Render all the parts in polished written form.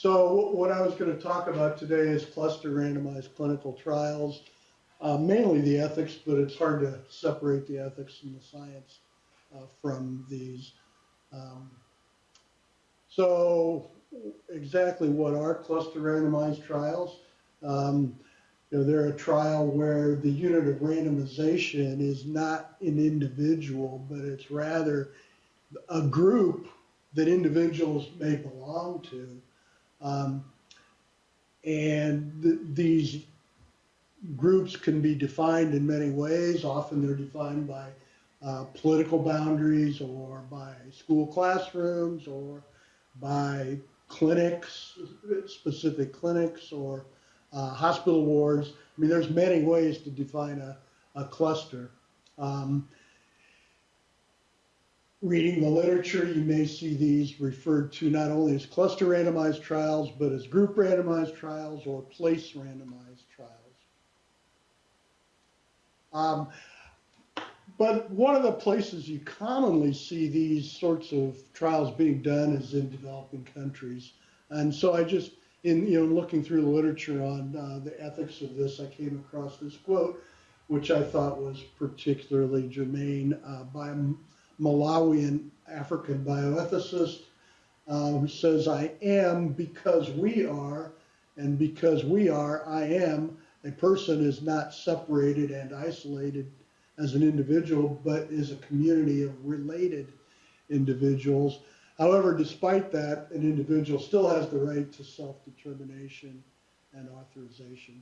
So what I was going to talk about today is cluster randomized clinical trials, mainly the ethics, but it's hard to separate the ethics and the science from these. So exactly what are cluster randomized trials? They're a trial where the unit of randomization is not an individual, but it's rather a group that individuals may belong to. These groups can be defined in many ways. Often they're defined by political boundaries or by school classrooms or by clinics, specific clinics, or hospital wards. I mean, there's many ways to define a cluster. Reading the literature, you may see these referred to not only as cluster randomized trials, but as group randomized trials or place randomized trials. But one of the places you commonly see these sorts of trials being done is in developing countries. And so I just, in looking through the literature on the ethics of this, I came across this quote, which I thought was particularly germane by a Malawian African bioethicist who says, "I am because we are, and because we are, I am. A person is not separated and isolated as an individual, but is a community of related individuals. However, despite that, an individual still has the right to self-determination and authorization."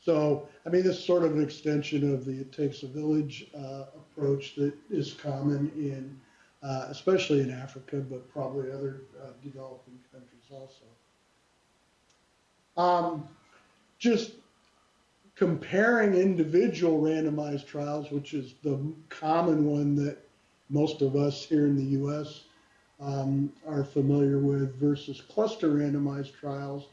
So, I mean, this is sort of an extension of the it takes a village approach that is common in, especially in Africa, but probably other developing countries also. Just comparing individual randomized trials, which is the common one that most of us here in the U.S. Are familiar with, versus cluster randomized trials.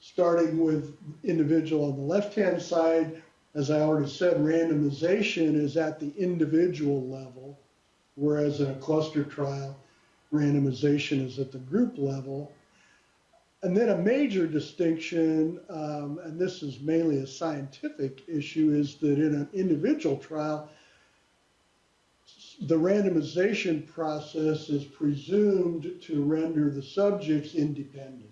Starting with individual on the left-hand side, as I already said, randomization is at the individual level, whereas in a cluster trial, randomization is at the group level. And then a major distinction, and this is mainly a scientific issue, is that in an individual trial, the randomization process is presumed to render the subjects independent.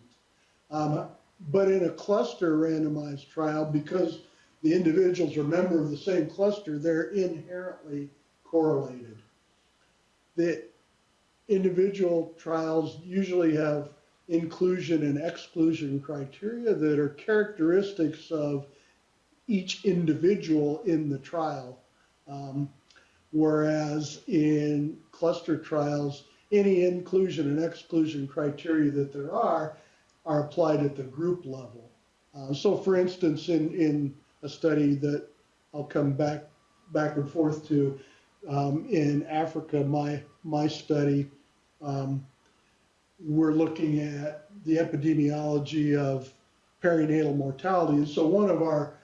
But in a cluster randomized trial, because the individuals are members of the same cluster, they're inherently correlated. The individual trials usually have inclusion and exclusion criteria that are characteristics of each individual in the trial. Whereas in cluster trials, any inclusion and exclusion criteria that there are applied at the group level. So for instance, in a study that I'll come back and forth to, in Africa, my study, we're looking at the epidemiology of perinatal mortality. And so one of our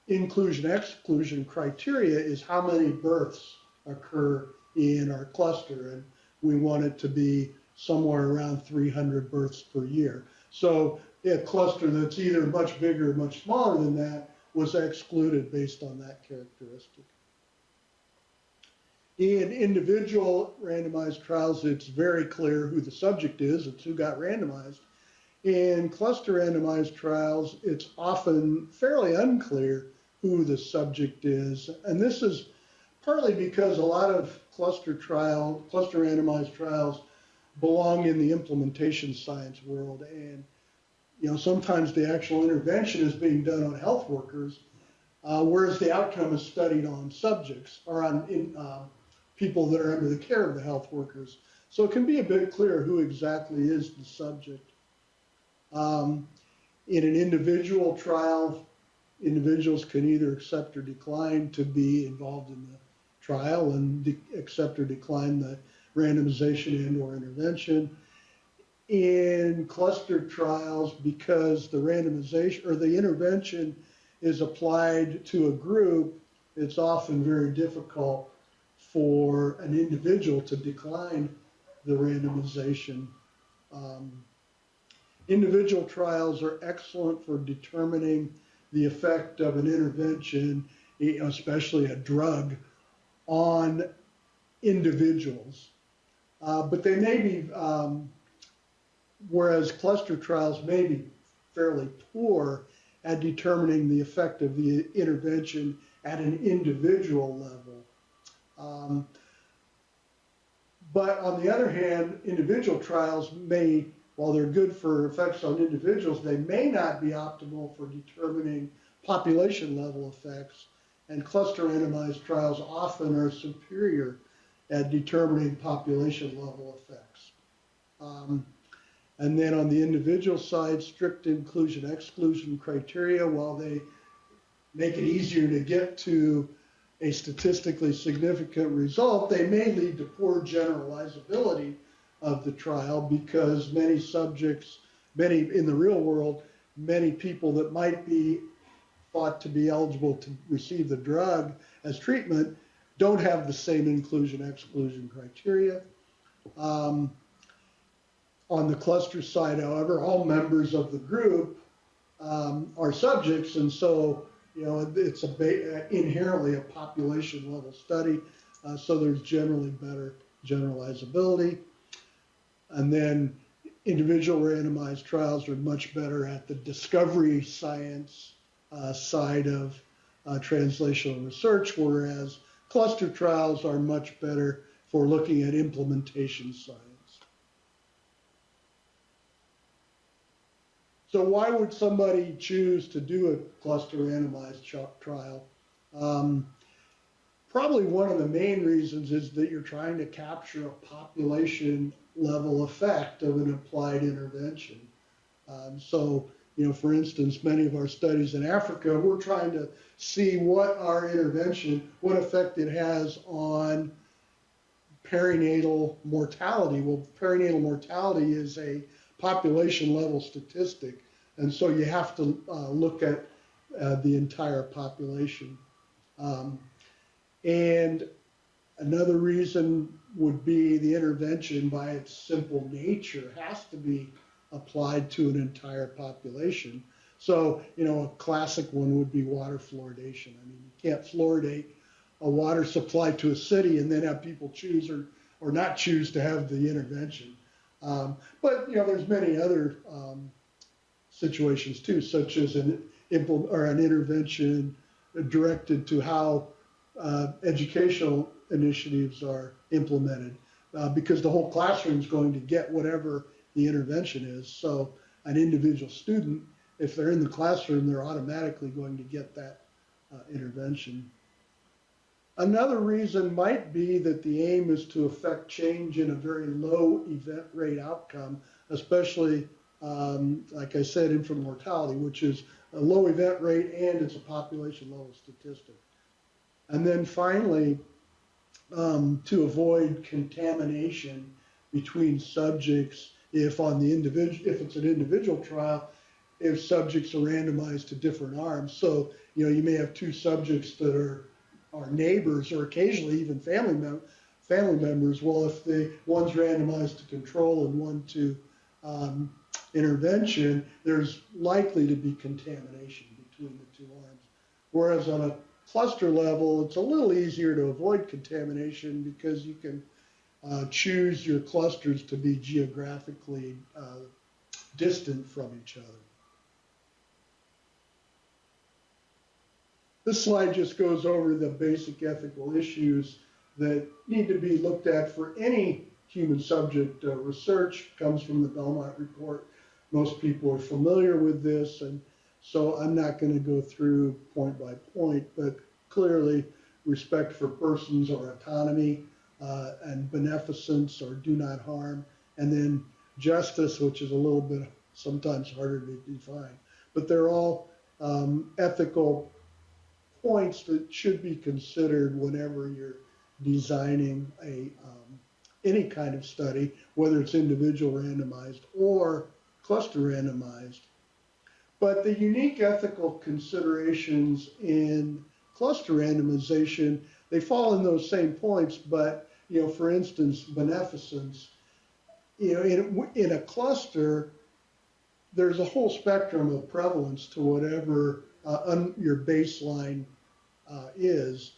inclusion-exclusion criteria is how many births occur in our cluster. And we want it to be somewhere around 300 births per year. So a cluster that's either much bigger or much smaller than that was excluded based on that characteristic. In individual randomized trials, it's very clear who the subject is, it's who got randomized. In cluster randomized trials, it's often fairly unclear who the subject is. And this is partly because a lot of cluster randomized trials belong in the implementation science world. And sometimes the actual intervention is being done on health workers, whereas the outcome is studied on subjects or on people that are under the care of the health workers. So it can be a bit clear who exactly is the subject. In an individual trial, individuals can either accept or decline to be involved in the trial and accept or decline the randomization and or intervention. In cluster trials, because the randomization or the intervention is applied to a group, it's often very difficult for an individual to decline the randomization. Individual trials are excellent for determining the effect of an intervention, especially a drug, on individuals. But they may be, whereas cluster trials may be fairly poor at determining the effect of the intervention at an individual level. But on the other hand, individual trials may, while they're good for effects on individuals, they may not be optimal for determining population level effects, and cluster randomized trials often are superior at determining population level effects. And then on the individual side, strict inclusion-exclusion criteria, while they make it easier to get to a statistically significant result, they may lead to poor generalizability of the trial, because many subjects, in the real world, many people that might be thought to be eligible to receive the drug as treatment don't have the same inclusion-exclusion criteria. On the cluster side, however, all members of the group are subjects, and so it's inherently a population level study, so there's generally better generalizability. And then individual randomized trials are much better at the discovery science side of translational research, whereas cluster trials are much better for looking at implementation science. So why would somebody choose to do a cluster randomized trial? Probably one of the main reasons is that you're trying to capture a population level effect of an applied intervention. So, for instance, many of our studies in Africa, we're trying to see what our intervention, what effect it has on perinatal mortality. Well, perinatal mortality is a population level statistic, and so you have to look at the entire population. And another reason would be the intervention, by its simple nature, has to be applied to an entire population. So, a classic one would be water fluoridation. I mean, you can't fluoridate a water supply to a city and then have people choose or not choose to have the intervention. But there's many other situations too, such as an intervention directed to how educational initiatives are implemented, because the whole classroom is going to get whatever the intervention is. So an individual student, if they're in the classroom, they're automatically going to get that intervention. Another reason might be that the aim is to affect change in a very low event rate outcome, especially, like I said, infant mortality, which is a low event rate and it's a population level statistic. And then finally, to avoid contamination between subjects, if it's an individual trial, if subjects are randomized to different arms. So, you may have two subjects that are neighbors, or occasionally even family members. Well, if one's randomized to control and one to intervention, there's likely to be contamination between the two arms. Whereas on a cluster level, it's a little easier to avoid contamination because you can choose your clusters to be geographically distant from each other. This slide just goes over the basic ethical issues that need to be looked at for any human subject research. It comes from the Belmont report. Most people are familiar with this, and so I'm not going to go through point by point, but clearly respect for persons, or autonomy, and beneficence, or do not harm, and then justice, which is a little bit sometimes harder to define. But they're all ethical points that should be considered whenever you're designing any kind of study, whether it's individual randomized or cluster randomized. But the unique ethical considerations in cluster randomization, they fall in those same points, but for instance, beneficence. In a cluster, there's a whole spectrum of prevalence to whatever your baseline is.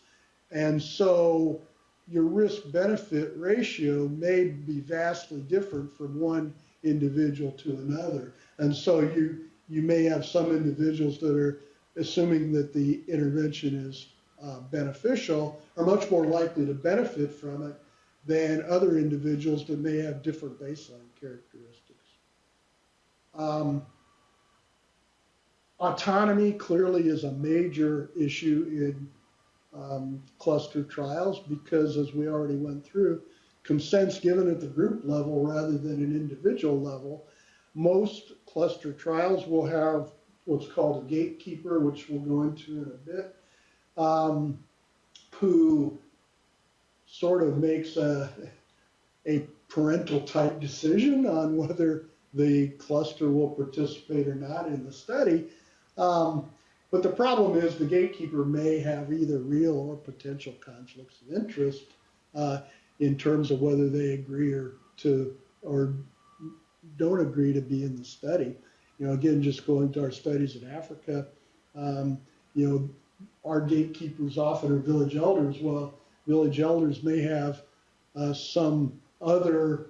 And so your risk-benefit ratio may be vastly different from one individual to another. And so you may have some individuals that are assuming that the intervention is beneficial are much more likely to benefit from it than other individuals that may have different baseline characteristics. Autonomy clearly is a major issue in cluster trials because, as we already went through, consent's given at the group level rather than an individual level. Most cluster trials will have what's called a gatekeeper, which we'll go into in a bit, who sort of makes a parental type decision on whether the cluster will participate or not in the study. But the problem is the gatekeeper may have either real or potential conflicts of interest in terms of whether they agree or don't agree to be in the study. You know, again, just going to our studies in Africa, you know, our gatekeepers often are village elders. Well, village elders may have some other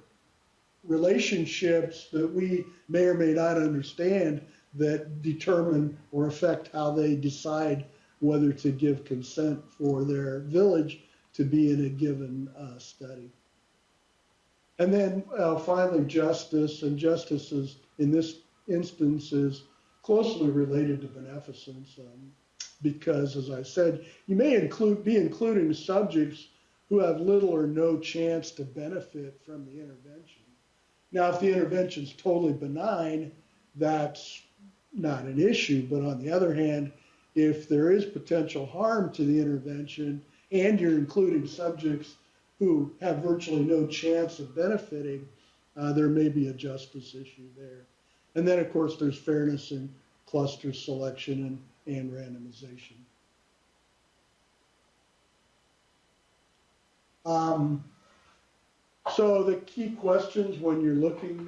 relationships that we may or may not understand that determine or affect how they decide whether to give consent for their village to be in a given study. And then finally, justice. And justice is, in this instance, is closely related to beneficence because, as I said, you may be including subjects who have little or no chance to benefit from the intervention. Now, if the intervention is totally benign, that's not an issue. But on the other hand, if there is potential harm to the intervention and you're including subjects who have virtually no chance of benefiting, there may be a justice issue there. And then, of course, there's fairness in cluster selection and randomization. So the key questions when you're looking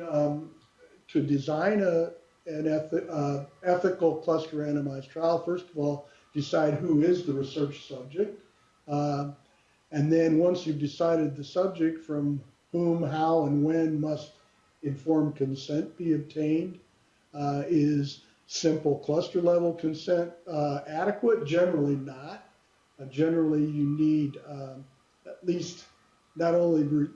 to design an ethical cluster randomized trial, first of all, decide who is the research subject. And then once you've decided the subject, from whom, how, and when must informed consent be obtained? Is simple cluster level consent adequate? Generally not. Generally you need at least not only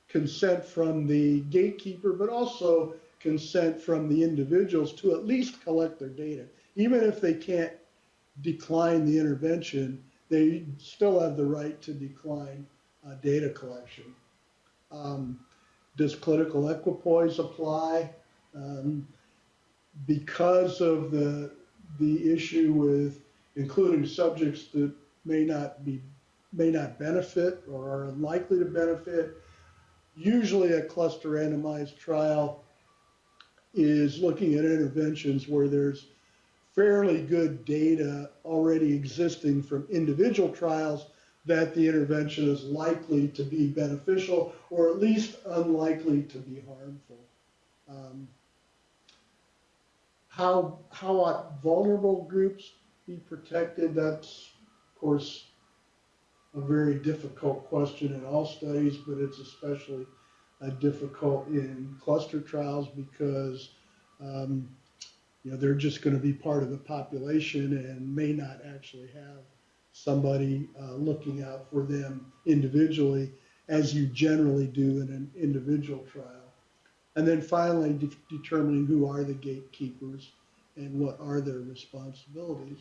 consent from the gatekeeper, but also consent from the individuals to at least collect their data. Even if they can't decline the intervention, they still have the right to decline data collection. Does clinical equipoise apply? Because of the issue with including subjects that may not benefit or are unlikely to benefit, usually a cluster randomized trial is looking at interventions where there's fairly good data already existing from individual trials that the intervention is likely to be beneficial or at least unlikely to be harmful. How ought vulnerable groups be protected? That's, of course, a very difficult question in all studies, but it's especially difficult in cluster trials because you know, they're just going to be part of the population and may not actually have somebody looking out for them individually as you generally do in an individual trial. And then finally, determining who are the gatekeepers and what are their responsibilities.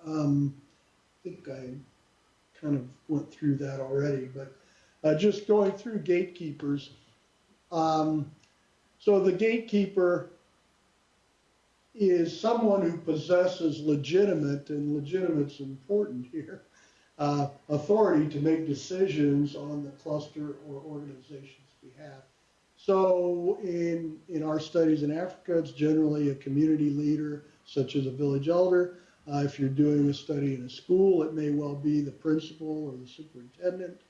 I think I kind of went through that already, but just going through gatekeepers. So the gatekeeper is someone who possesses legitimate, and legitimate's important here, authority to make decisions on the cluster or organization's behalf. So in our studies in Africa, it's generally a community leader, such as a village elder. If you're doing a study in a school, it may well be the principal or the superintendent.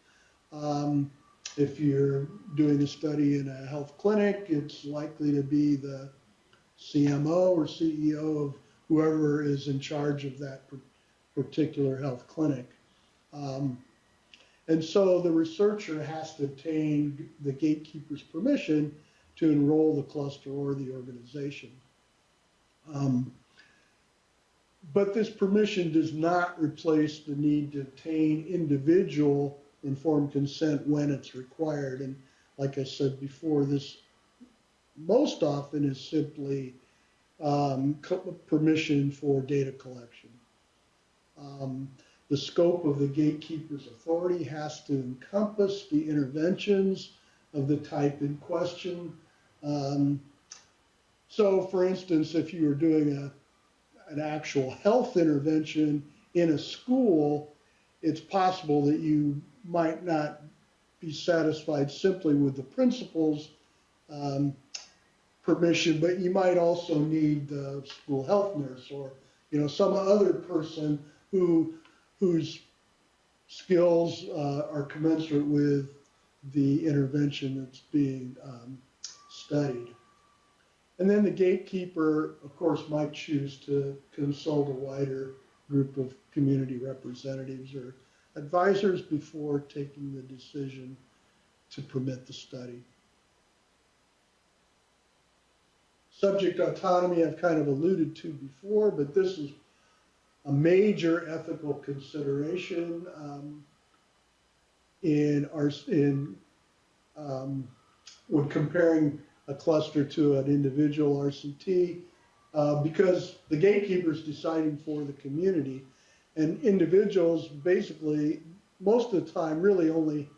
If you're doing a study in a health clinic, it's likely to be the CMO or CEO of whoever is in charge of that particular health clinic. And so the researcher has to obtain the gatekeeper's permission to enroll the cluster or the organization. But this permission does not replace the need to obtain individual informed consent when it's required. And like I said before, this most often is simply permission for data collection. The scope of the gatekeeper's authority has to encompass the interventions of the type in question. So for instance, if you were doing an actual health intervention in a school, it's possible that you might not be satisfied simply with the principal's permission, but you might also need the school health nurse or some other person whose skills are commensurate with the intervention that's being studied. And then the gatekeeper, of course, might choose to consult a wider group of community representatives or advisors before taking the decision to permit the study. Subject autonomy I've kind of alluded to before, but this is a major ethical consideration when comparing a cluster to an individual RCT, because the gatekeeper is deciding for the community, and individuals basically most of the time really only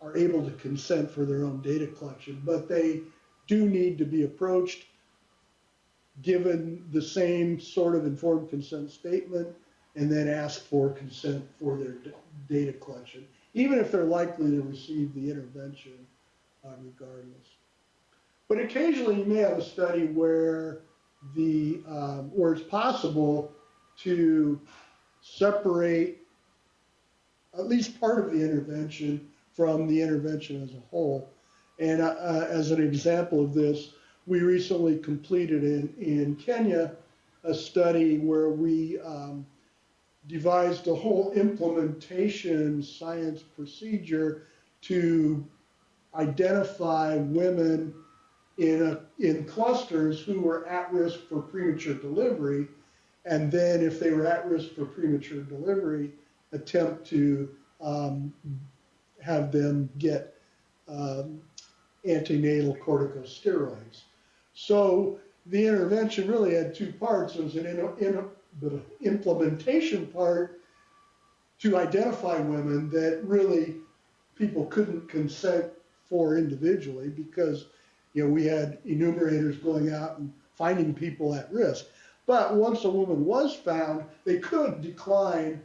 are able to consent for their own data collection, but they do need to be approached, given the same sort of informed consent statement, and then ask for consent for their data collection, even if they're likely to receive the intervention regardless. But occasionally you may have a study where it's possible to separate at least part of the intervention from the intervention as a whole. And as an example of this, we recently completed in Kenya a study where we devised a whole implementation science procedure to identify women in clusters who were at risk for premature delivery, and then if they were at risk for premature delivery, attempt to have them get antenatal corticosteroids. So the intervention really had two parts. There was the implementation part to identify women that really people couldn't consent for individually, because we had enumerators going out and finding people at risk. But once a woman was found, they could decline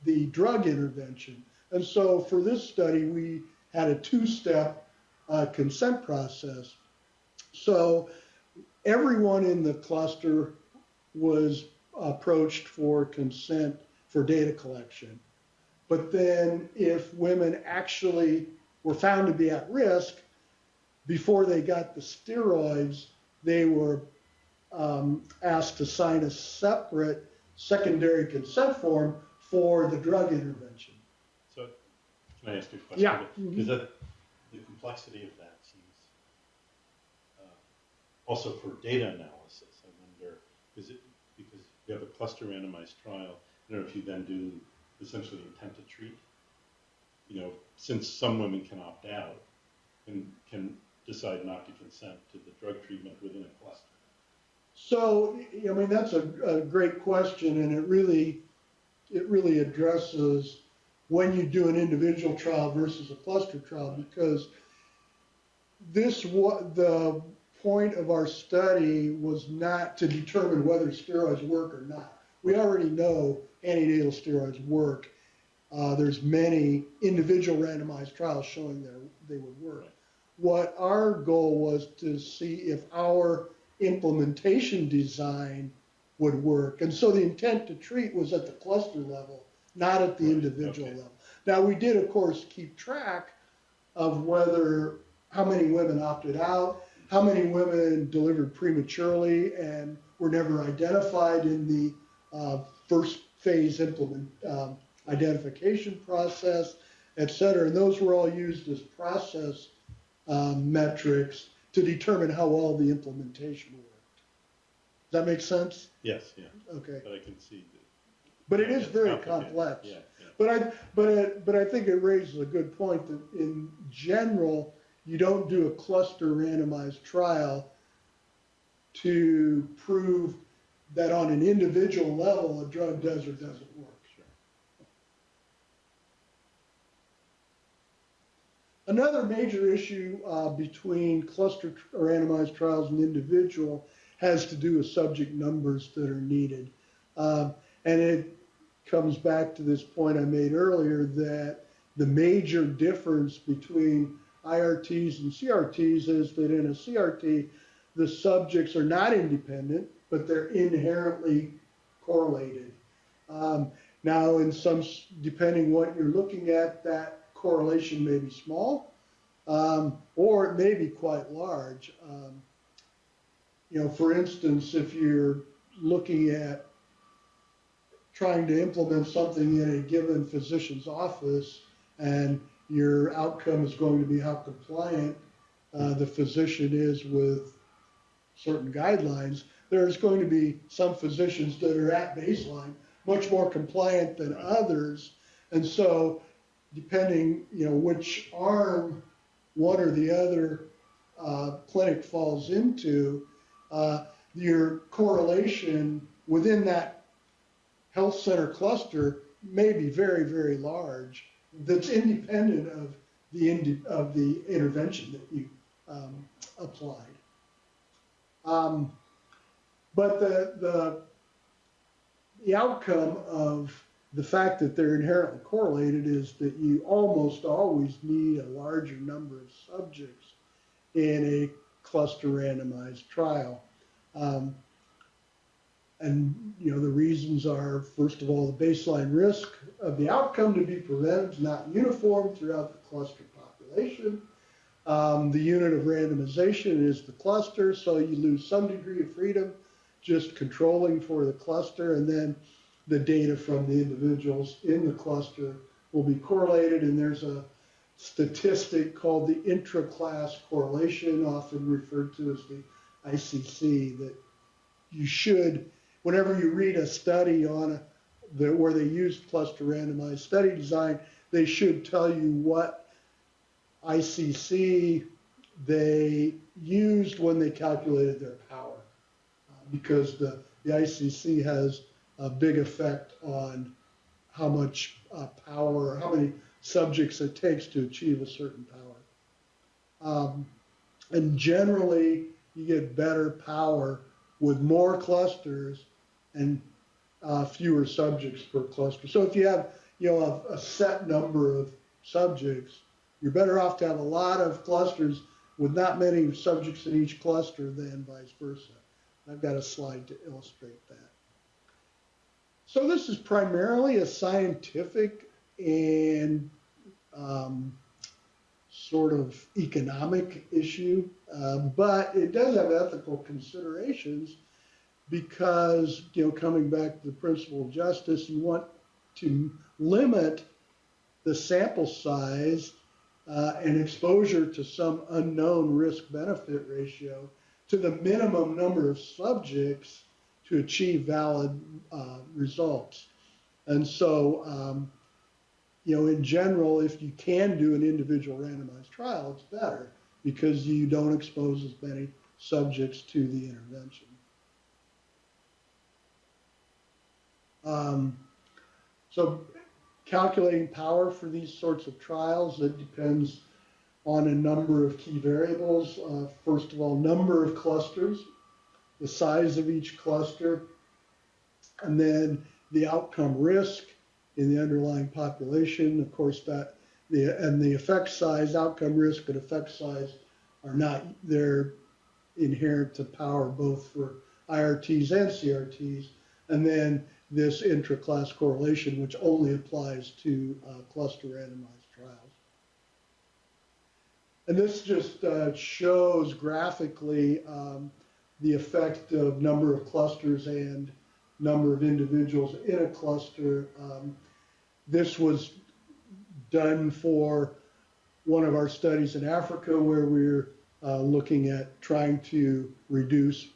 the drug intervention. And so for this study, we had a two-step consent process. So everyone in the cluster was approached for consent for data collection. But then if women actually were found to be at risk, before they got the steroids, they were asked to sign a separate secondary consent form for the drug intervention. So can I ask you a question? Yeah. Because the complexity of that seems, also for data analysis, I wonder, because you have a cluster randomized trial, I don't know if you then do essentially intent to treat, since some women can opt out and can decide not to consent to the drug treatment within a cluster. So, that's a great question, and it really addresses when you do an individual trial versus a cluster trial, because the point of our study was not to determine whether steroids work or not. We already know antenatal steroids work. There's many individual randomized trials showing they would work. What our goal was to see if our implementation design would work. And so the intent to treat was at the cluster level, not at the individual level. Now, we did, of course, keep track of whether, how many women opted out, how many women delivered prematurely and were never identified in the first phase identification process, et cetera. And those were all used as process metrics to determine how well the implementation worked. Does that make sense? Yes, yeah. Okay. But I can see that. But it is very complex. Yeah, yeah. But I think it raises a good point that in general, you don't do a cluster randomized trial to prove that on an individual level a drug does or doesn't work. Sure. Another major issue between cluster randomized trials and individual has to do with subject numbers that are needed. And it comes back to this point I made earlier that the major difference between IRTs and CRTs is that in a CRT, the subjects are not independent, but they're inherently correlated. Now, in some, depending what you're looking at, that correlation may be small, or it may be quite large. You know, for instance, if you're looking at trying to implement something in a given physician's office and your outcome is going to be how compliant the physician is with certain guidelines, there's going to be some physicians that are at baseline much more compliant than others. And so depending, you know, which arm one or the other clinic falls into, your correlation within that health center cluster may be very, very large. That's independent of the intervention that you applied. But the outcome of the fact that they're inherently correlated is that you almost always need a larger number of subjects in a cluster randomized trial. And you know, the reasons are, first of all, the baseline risk of the outcome to be prevented is not uniform throughout the cluster population. The unit of randomization is the cluster, so you lose some degree of freedom just controlling for the cluster, and then the data from the individuals in the cluster will be correlated, and there's a statistic called the intraclass correlation, often referred to as the ICC, that you should, whenever you read a study on where they used cluster randomized study design, they should tell you what ICC they used when they calculated their power, because the ICC has a big effect on how much power, how many subjects it takes to achieve a certain power. And generally, you get better power with more clusters and fewer subjects per cluster. So if you have, you know, a set number of subjects, you're better off to have a lot of clusters with not many subjects in each cluster than vice versa. I've got a slide to illustrate that. So this is primarily a scientific and sort of economic issue, but it does have ethical considerations because, you know, coming back to the principle of justice, you want to limit the sample size and exposure to some unknown risk-benefit ratio to the minimum number of subjects to achieve valid results. And so, you know, in general, if you can do an individual randomized trial, it's better because you don't expose as many subjects to the intervention. So calculating power for these sorts of trials, it depends on a number of key variables. First of all, number of clusters, the size of each cluster, and then the outcome risk in the underlying population. Of course, that the effect size, outcome risk and effect size are not, they're inherent to power both for IRTs and CRTs. And then this intraclass correlation, which only applies to cluster randomized trials. And this just shows graphically the effect of number of clusters and number of individuals in a cluster. This was done for one of our studies in Africa where we're looking at trying to reduce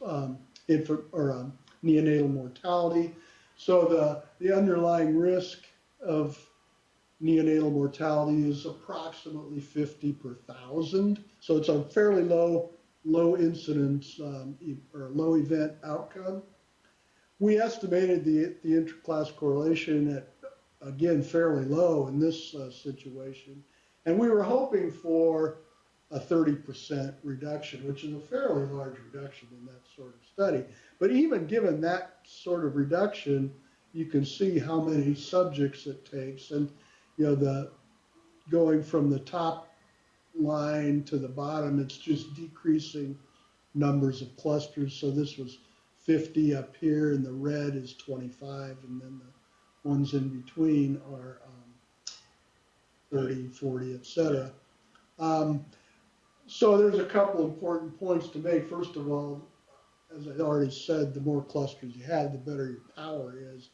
neonatal mortality. So the underlying risk of neonatal mortality is approximately 50 per thousand. So it's a fairly low incidence or low event outcome. We estimated the intraclass correlation at, again, fairly low in this situation. And we were hoping for a 30% reduction, which is a fairly large reduction in that sort of study. But even given that sort of reduction, you can see how many subjects it takes. And going from the top line to the bottom, it's just decreasing numbers of clusters. So this was 50 up here, and the red is 25, and then the ones in between are 30, 40, etc. So there's a couple important points to make. First of all, as I already said, the more clusters you have, the better your power is.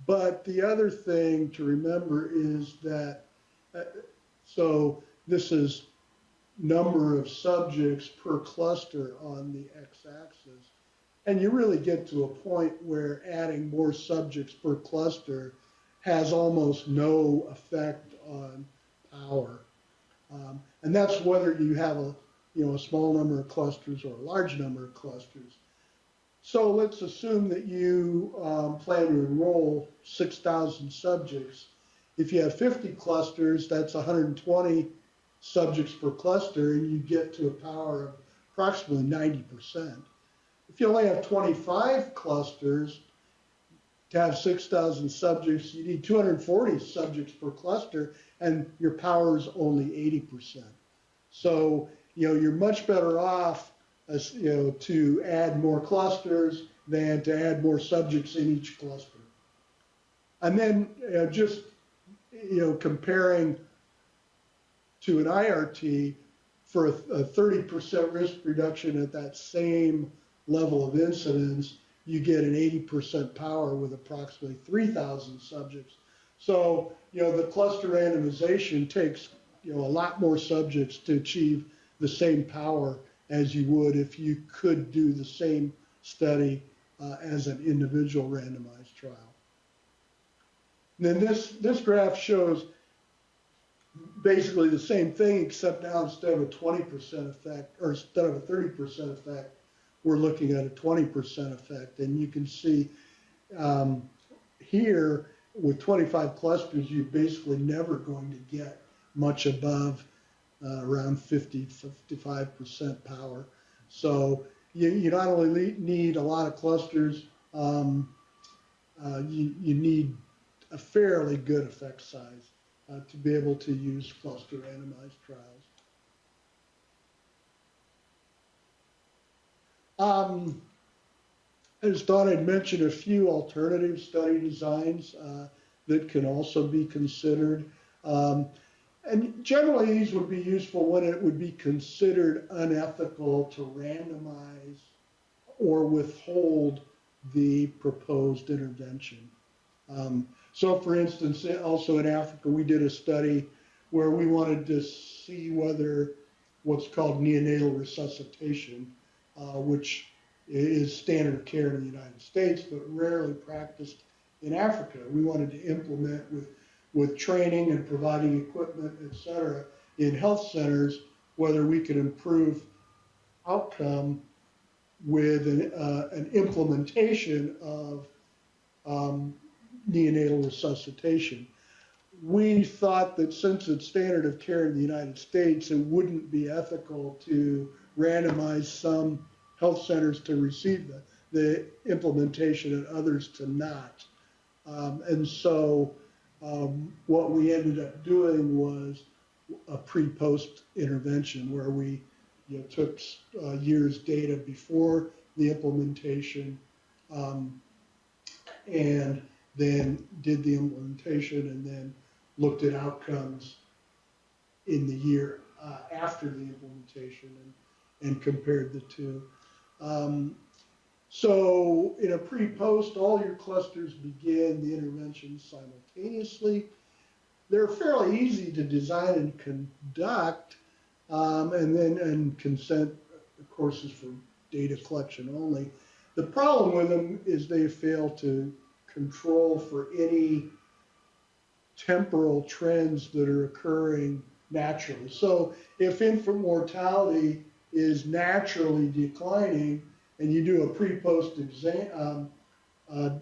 But the other thing to remember is that, so this is number of subjects per cluster on the x-axis. And you really get to a point where adding more subjects per cluster has almost no effect on power. And that's whether you have a small number of clusters or a large number of clusters. So let's assume that you plan to enroll 6,000 subjects. If you have 50 clusters, that's 120 subjects per cluster, and you get to a power of approximately 90%. If you only have 25 clusters, to have 6,000 subjects, you need 240 subjects per cluster, and your power is only 80%. So, you're much better off to add more clusters than to add more subjects in each cluster. And then just comparing to an IRT for a 30% risk reduction at that same level of incidence, you get an 80% power with approximately 3,000 subjects. So, the cluster randomization takes, a lot more subjects to achieve the same power as you would if you could do the same study as an individual randomized trial. And then this graph shows basically the same thing, except now instead of a 20% effect, or instead of a 30% effect, we're looking at a 20% effect. And you can see here with 25 clusters, you're basically never going to get much above around 55% power. So you not only need a lot of clusters, you need a fairly good effect size to be able to use cluster randomized trials. I just thought I'd mention a few alternative study designs that can also be considered. And generally, these would be useful when it would be considered unethical to randomize or withhold the proposed intervention. So for instance, also in Africa, we did a study where we wanted to see whether what's called neonatal resuscitation, which is standard of care in the United States, but rarely practiced in Africa. We wanted to implement with training and providing equipment, et cetera, in health centers, whether we could improve outcome with an implementation of neonatal resuscitation. We thought that since it's standard of care in the United States, it wouldn't be ethical to randomize some health centers to receive the implementation and others to not. And so what we ended up doing was a pre-post intervention where we took years data before the implementation and then did the implementation and then looked at outcomes in the year after the implementation and compared the two. So in a pre-post, all your clusters begin the intervention simultaneously. They're fairly easy to design and conduct, and consent, of course, is for data collection only. The problem with them is they fail to control for any temporal trends that are occurring naturally. So if infant mortality is naturally declining and you do a pre-post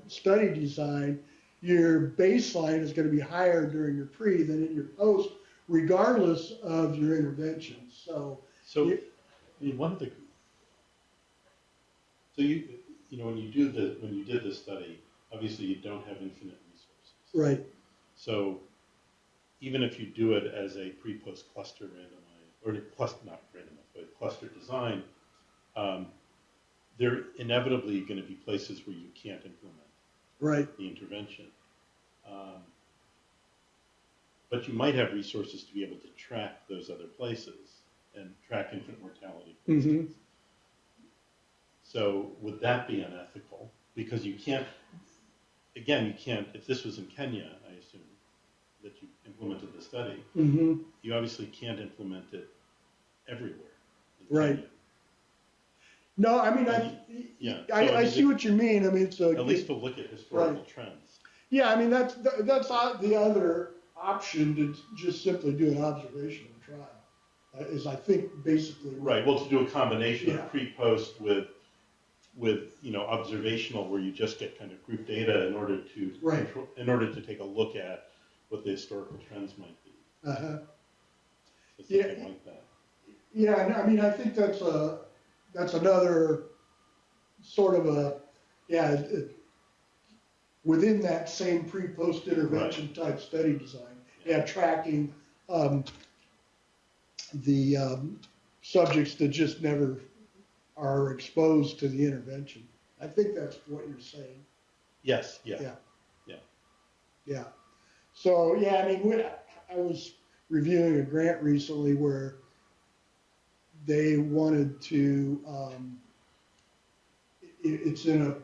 study design, your baseline is going to be higher during your pre than in your post, regardless of your intervention. So I mean, when you did the study, obviously you don't have infinite resources. Right. So even if you do it as a pre-post cluster randomized, or not randomized, but cluster design, there are inevitably going to be places where you can't implement the intervention. But you might have resources to be able to track those other places and track infant mortality, for instance. So would that be unethical? Because you can't, if this was in Kenya, I assume, that you implemented the study, you obviously can't implement it everywhere. Right. No, I mean, I see what you mean. I mean, it's at least to look at historical trends. Yeah, I mean, that's the other option, to just simply do an observational trial, is I think basically right. Well, to do a combination of pre-post with observational, where you just get kind of group data in order to take a look at what the historical trends might be. So something like that. Yeah, I mean, I think that's another sort of within that same pre-post intervention type study design. Tracking the subjects that just never are exposed to the intervention. I think that's what you're saying. Yes. Yeah. So I mean, I was reviewing a grant recently where they wanted to. It's in a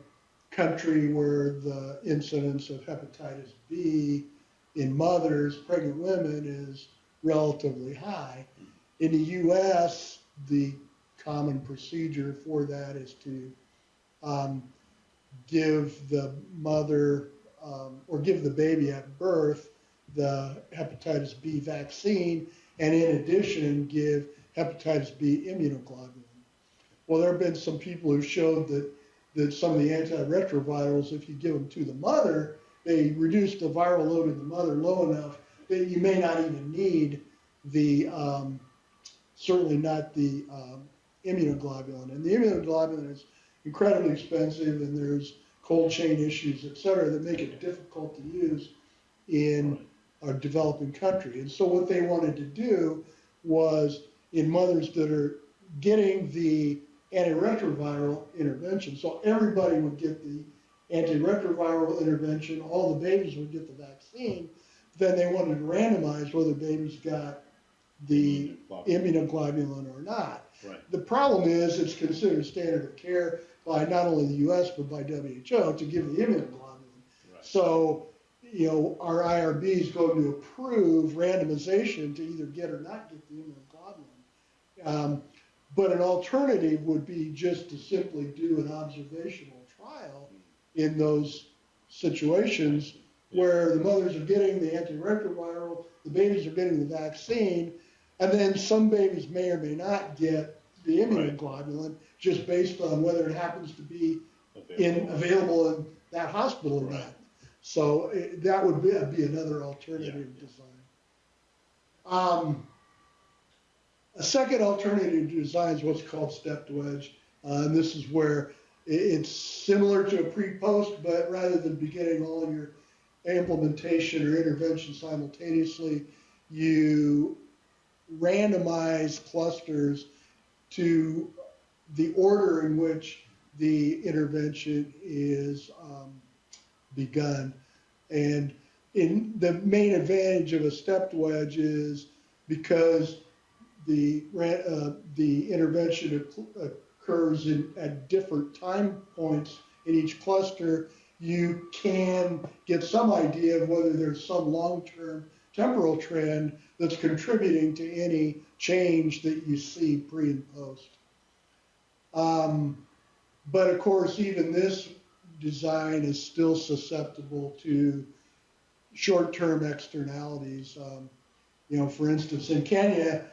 country where the incidence of hepatitis B in mothers, pregnant women, is relatively high. In the U.S., the common procedure for that is to give the mother or give the baby at birth the hepatitis B vaccine, and in addition give hepatitis B immunoglobulin. Well, there have been some people who showed that some of the antiretrovirals, if you give them to the mother, they reduce the viral load in the mother low enough that you may not even need the, certainly not the immunoglobulin. And the immunoglobulin is incredibly expensive, and there's cold chain issues, et cetera, that make it difficult to use in a developing country. And so what they wanted to do was, in mothers that are getting the antiretroviral intervention, so everybody would get the antiretroviral intervention, all the babies would get the vaccine, then they wanted to randomize whether babies got the immunoglobulin or not. Right. The problem is it's considered standard of care by not only the US but by WHO to give the immunoglobulin. Right. So, our IRB is going to approve randomization to either get or not get the immunoglobulin. But an alternative would be just to simply do an observational trial in those situations where the mothers are getting the antiretroviral, the babies are getting the vaccine, and then some babies may or may not get the immunoglobulin just based on whether it happens to be available in that hospital or not. So that would be another alternative design. A second alternative design is what's called stepped wedge. And this is where it's similar to a pre-post, but rather than beginning all your implementation or intervention simultaneously, you randomize clusters to the order in which the intervention is begun. And the main advantage of a stepped wedge is because the intervention occurs at different time points in each cluster, you can get some idea of whether there's some long-term temporal trend that's contributing to any change that you see pre and post. But of course, even this design is still susceptible to short-term externalities. For instance, in Kenya,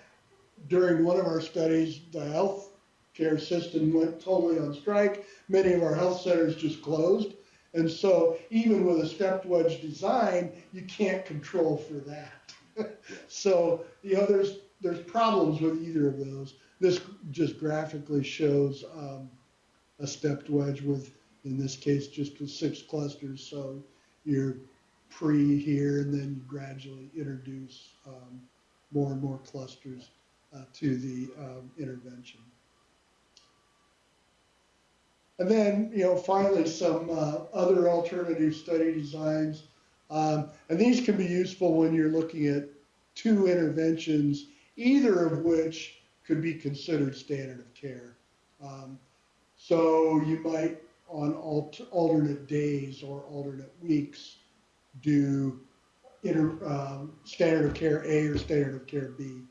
during one of our studies, the healthcare system went totally on strike. Many of our health centers just closed. And so even with a stepped wedge design, you can't control for that. So, there's problems with either of those. This just graphically shows a stepped wedge with, in this case, just with 6 clusters. So you're pre here, and then you gradually introduce more and more clusters to the intervention. And then, finally, some other alternative study designs. And these can be useful when you're looking at 2 interventions, either of which could be considered standard of care. So you might, on alternate days or alternate weeks, do standard of care A or standard of care B,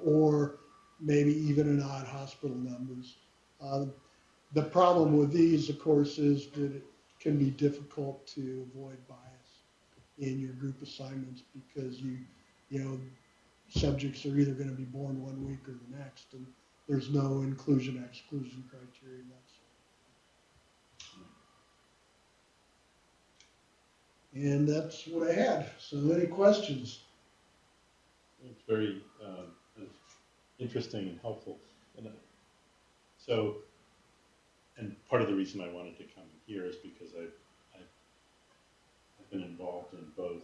or maybe even in odd hospital numbers. The problem with these, of course, is that it can be difficult to avoid bias in your group assignments because subjects are either going to be born one week or the next, and there's no inclusion-exclusion criteria in that sort. And that's what I had. So any questions? It's very interesting and helpful. And part of the reason I wanted to come here is because I've been involved in both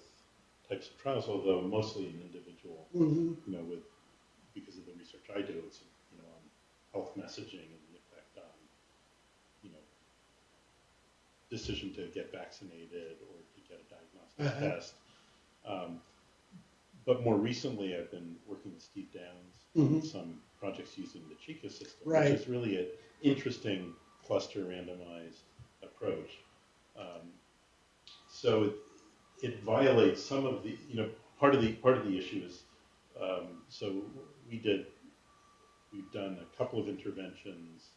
types of trials, although mostly in individual, because of the research I do, it's, on health messaging and the effect on, decision to get vaccinated or to get a diagnostic test. But more recently, I've been working with Steve Downs on some projects using the Chica system, which is really an interesting cluster randomized approach. So it violates some of the, part of the issue is, so we've done a couple of interventions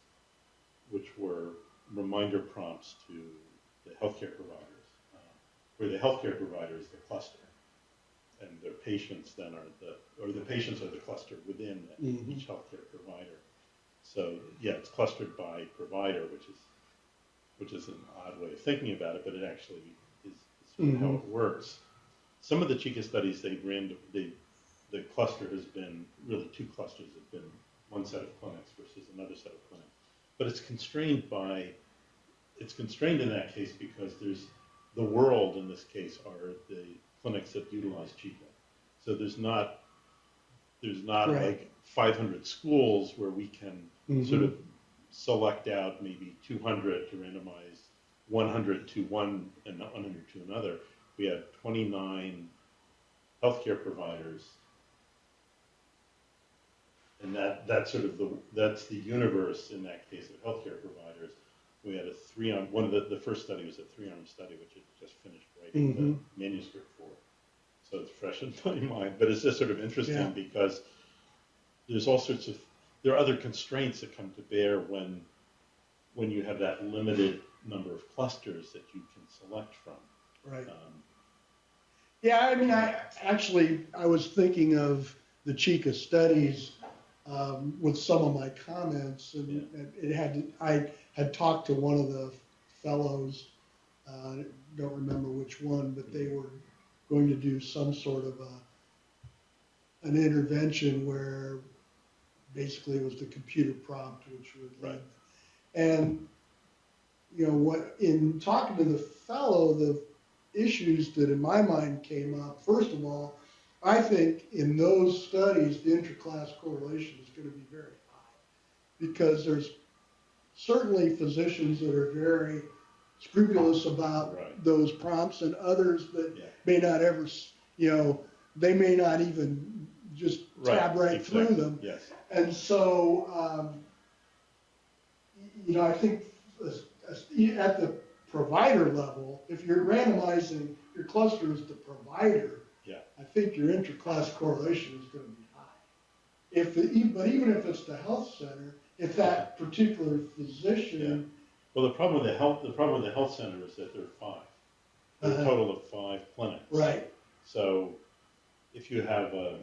which were reminder prompts to the healthcare providers, where the healthcare provider is the cluster, and their patients then are the patients are the cluster within each healthcare provider. So yeah, it's clustered by provider, which is an odd way of thinking about it, but it actually is sort of how it works. Some of the Chica studies the cluster has been really 2 clusters have been one set of clinics versus another set of clinics, but it's constrained in that case because there's the world in this case are the clinics that utilize Chica. So there's not like 500 schools where we can sort of select out maybe 200 to randomize 100 to one and 100 to another. We have 29 healthcare providers, and that's sort of that's the universe in that case of healthcare providers. We had a 3-arm, one of the first study was a 3-arm study, which I just finished writing the manuscript for. So it's fresh in my mind, but it's just sort of interesting because there's there are other constraints that come to bear when you have that limited number of clusters that you can select from. Right. I was thinking of the Chica studies with some of my comments, and I had talked to one of the fellows, I don't remember which one, but they were going to do some sort of an intervention where basically it was the computer prompt which would lead. And in talking to the fellow, the issues that in my mind came up, first of all, I think in those studies the intraclass correlation is going to be very high because there's certainly physicians that are very scrupulous about those prompts, and others that may not ever, they may not even just tab right exactly. through them. Yes. And so, I think at the provider level, if you're randomizing your cluster as the provider, Yeah. I think your intraclass correlation is going to be high. But even if it's the health center, if that particular physician. Well, the problem with the health center is that there are 5. There are a total of 5 clinics. Right. So if you have a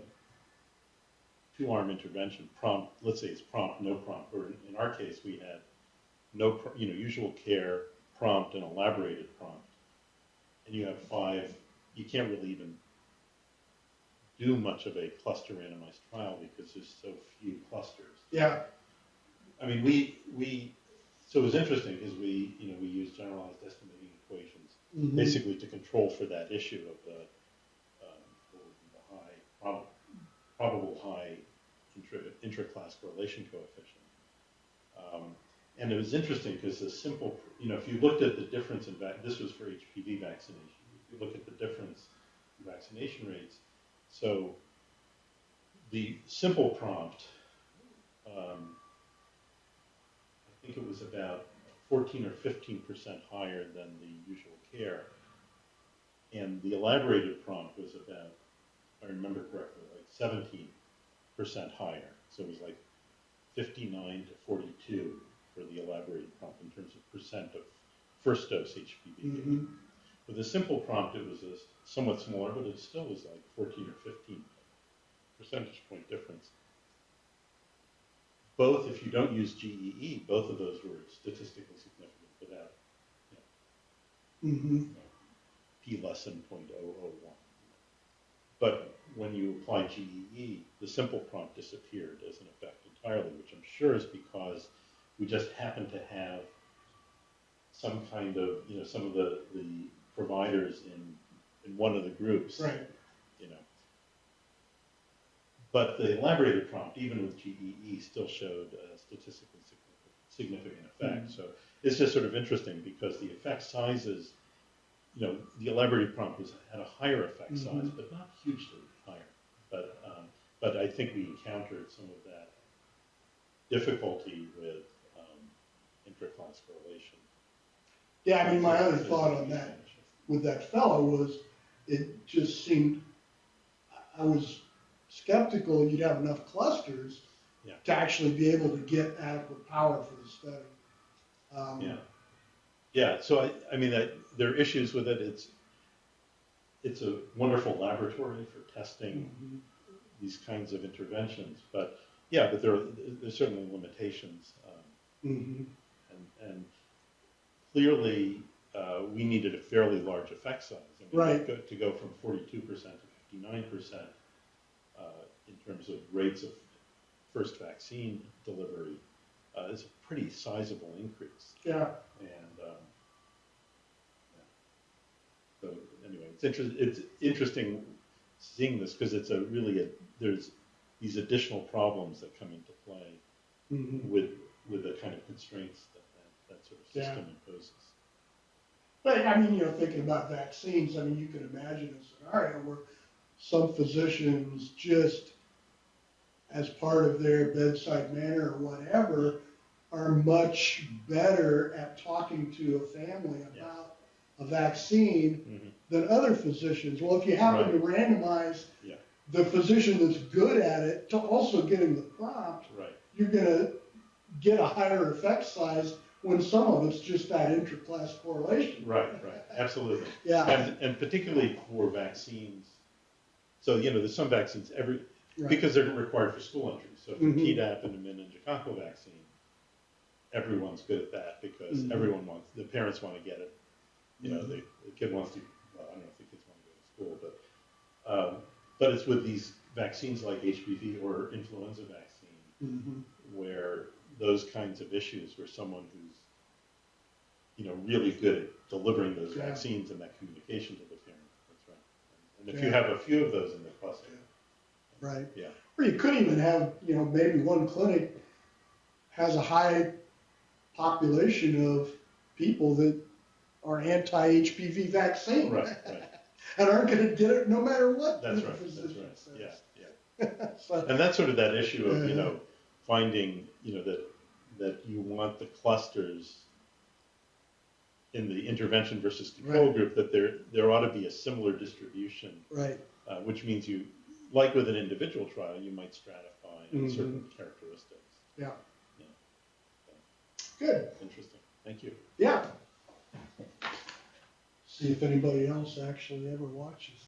2-arm intervention, prompt, let's say it's prompt, no prompt, or in our case we had usual care, prompt, and elaborated prompt, and you have 5, you can't really even do much of a cluster randomized trial because there's so few clusters. Yeah. I mean, so it was interesting because we use generalized estimating equations basically to control for that issue of the probable high intraclass correlation coefficient. And it was interesting because the simple, if you looked at the difference in this was for HPV vaccination. If you look at the difference in vaccination rates, so the simple prompt, I think it was about 14 or 15% higher than the usual care, and the elaborated prompt was about, if I remember correctly, like 17% higher. So it was like 59 to 42 for the elaborated prompt in terms of percent of first dose HPV. With a simple prompt, it was a somewhat smaller, but it still was like 14 or 15 percentage point difference. Both, if you don't use GEE, both of those were statistically significant without P less than 0.001. But when you apply GEE, the simple prompt disappeared as an effect entirely, which I'm sure is because we just happen to have some kind of, some of the providers in one of the groups. Right. But the elaborated prompt, even with GEE, still showed a statistically significant effect. So it's just sort of interesting because the effect sizes, the elaborated prompt had a higher effect size, but not hugely higher. But I think we encountered some of that difficulty with intraclass correlation. Yeah, I mean, my other thought on that with that fellow was it just seemed, I was skeptical you'd have enough clusters to actually be able to get adequate power for the study. So I mean, there are issues with it. It's a wonderful laboratory for testing these kinds of interventions, but there's certainly limitations. And clearly, we needed a fairly large effect size. I mean, to go from 42% to 59% in terms of rates of first vaccine delivery is a pretty sizable increase. Yeah. And so anyway, it's interesting seeing this because it's there's these additional problems that come into play with the kind of constraints that sort of system imposes. But I mean, thinking about vaccines, I mean, you can imagine a scenario where some physicians just, as part of their bedside manner or whatever, are much better at talking to a family about a vaccine than other physicians. Well, if you happen to randomize the physician that's good at it to also getting the prompt, you're going to get a higher effect size when some of it's just that intraclass correlation. Right, absolutely. And particularly for vaccines. So, there's some vaccines because they're required for school entry. So for Tdap and the meningococcal vaccine, everyone's good at that because the parents want to get it. The kid wants to, well, I don't know if the kids want to go to school, but it's with these vaccines like HPV or influenza vaccine where those kinds of issues where someone who's, really good at delivering those vaccines and that communication to the parent. That's right. And if you have a few of those in the cluster. Right. Yeah. Or you could even have, maybe one clinic has a high population of people that are anti-HPV vaccine. Right. And aren't going to get it no matter what. That's right. That's right. Yeah. So, And that's sort of that issue of, finding, that you want the clusters in the intervention versus control Right. group, that there ought to be a similar distribution, right. which means you, like with an individual trial, you might stratify in certain characteristics. Yeah. Yeah. Good. Interesting. Thank you. Yeah. See if anybody else actually ever watches.